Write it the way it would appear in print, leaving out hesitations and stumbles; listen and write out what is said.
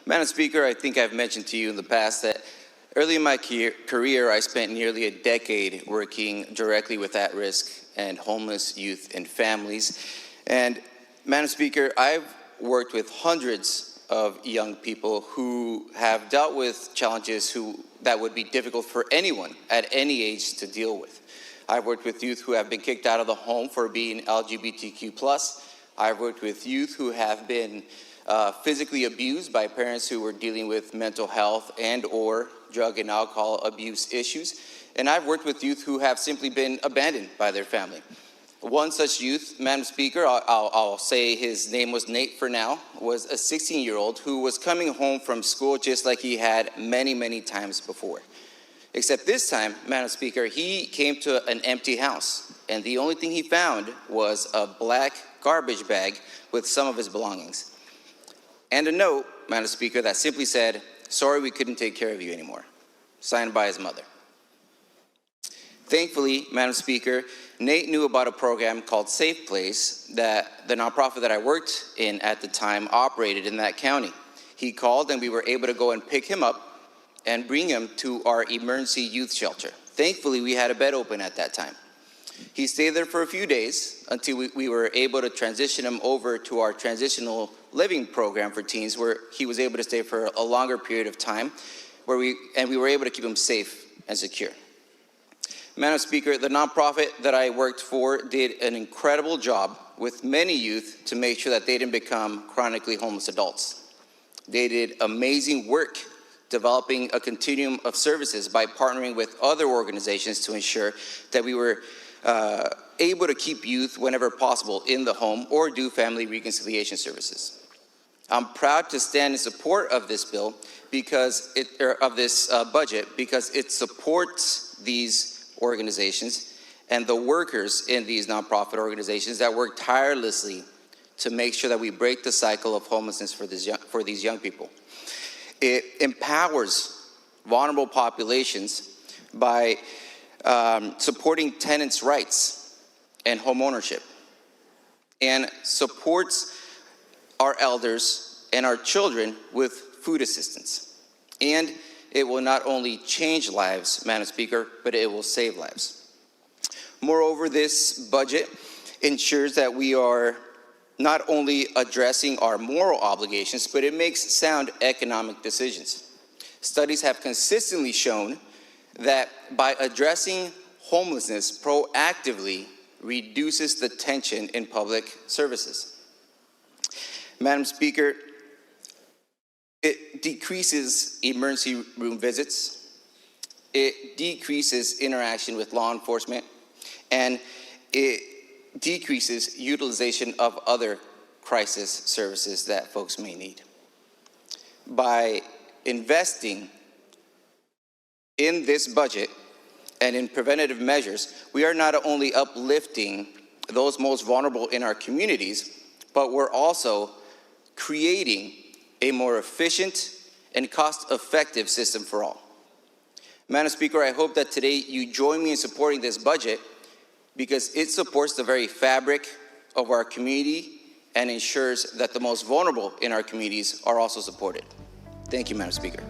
Madam Speaker, I think I've mentioned to you in the past that early in my career, I spent nearly a decade working directly with at-risk and homeless youth and families. And Madam Speaker, I've worked with hundreds of young people who have dealt with challenges that would be difficult for anyone at any age to deal with. I've worked with youth who have been kicked out of the home for being LGBTQ+. I've worked with youth who have been physically abused by parents who were dealing with mental health and or drug and alcohol abuse issues. And I've worked with youth who have simply been abandoned by their family. One such youth, Madam Speaker, I'll say his name was Nate for now, was a 16-year-old who was coming home from school just like he had many, many times before. Except this time, Madam Speaker, he came to an empty house, and the only thing he found was a black garbage bag with some of his belongings. And a note, Madam Speaker, that simply said, "Sorry, we couldn't take care of you anymore," signed by his mother. Thankfully, Madam Speaker, Nate knew about a program called Safe Place that the nonprofit that I worked in at the time operated in that county. He called and we were able to go and pick him up and bring him to our emergency youth shelter. Thankfully, we had a bed open at that time. He stayed there for a few days until we were able to transition him over to our transitional living program for teens, where he was able to stay for a longer period of time, we were able to keep him safe and secure. Madam Speaker, the nonprofit that I worked for did an incredible job with many youth to make sure that they didn't become chronically homeless adults. They did amazing work developing a continuum of services by partnering with other organizations to ensure that we were able to keep youth whenever possible in the home or do family reconciliation services. I'm proud to stand in support of this bill of this budget because it supports these organizations and the workers in these nonprofit organizations that work tirelessly to make sure that we break the cycle of homelessness for these young people. It empowers vulnerable populations by supporting tenants' rights and home ownership, and supports our elders and our children with food assistance. And it will not only change lives, Madam Speaker, but it will save lives. Moreover, this budget ensures that we are not only addressing our moral obligations, but it makes sound economic decisions. Studies have consistently shown that by addressing homelessness proactively reduces the tension in public services. Madam Speaker, it decreases emergency room visits, it decreases interaction with law enforcement, and it decreases utilization of other crisis services that folks may need. By investing in this budget and in preventative measures, we are not only uplifting those most vulnerable in our communities, but we're also creating a more efficient and cost-effective system for all. Madam Speaker, I hope that today you join me in supporting this budget because it supports the very fabric of our community and ensures that the most vulnerable in our communities are also supported. Thank you, Madam Speaker.